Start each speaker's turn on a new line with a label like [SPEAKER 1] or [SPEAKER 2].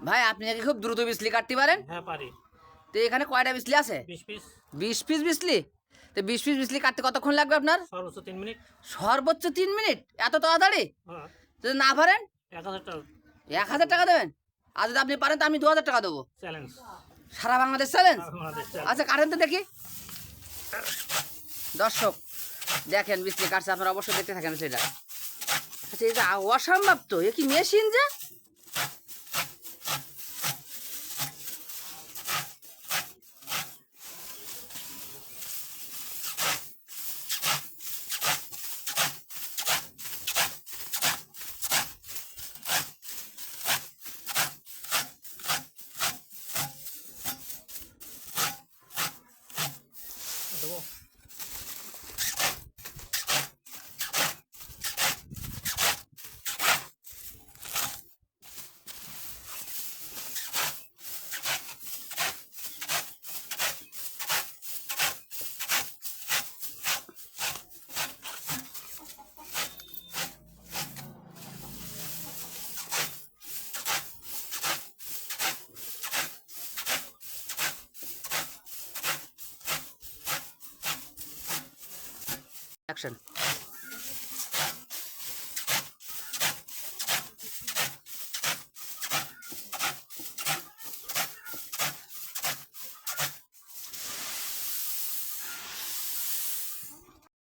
[SPEAKER 1] ভাই আপনি নাকি খুব দ্রুত বিজলি কাটতে পারেন?
[SPEAKER 2] হ্যাঁ পারি।
[SPEAKER 1] তো এখানে কয়টা বিজলি আছে?
[SPEAKER 2] 20 পিস।
[SPEAKER 1] 20 পিস বিজলি? তো 20 পিস বিজলি কাটতে কতক্ষণ লাগবে আপনার?
[SPEAKER 2] সর্বোচ্চ 3 মিনিট।
[SPEAKER 1] সর্বোচ্চ 3 মিনিট? এত তাড়াতাড়ি?
[SPEAKER 2] হ্যাঁ।
[SPEAKER 1] যদি না পারেন?
[SPEAKER 2] 1000 টাকা
[SPEAKER 1] 1000 টাকা দেবেন? আর যদি আপনি পারেন তো আমি 2000 টাকা দেবো।
[SPEAKER 2] চ্যালেঞ্জ।
[SPEAKER 1] সারা বাংলাদেশ চ্যালেঞ্জ?
[SPEAKER 2] বাংলাদেশ
[SPEAKER 1] আচ্ছা কাটেন তো দেখি। দর্শক দেখেন বিজলি কাটছে, আপনারা অবশ্যই দেখতে থাকেন সেটা। আচ্ছা এটা অসম্ভব তো, এ কি মেশিন যে?
[SPEAKER 2] দেবো।
[SPEAKER 1] অ্যাকশন।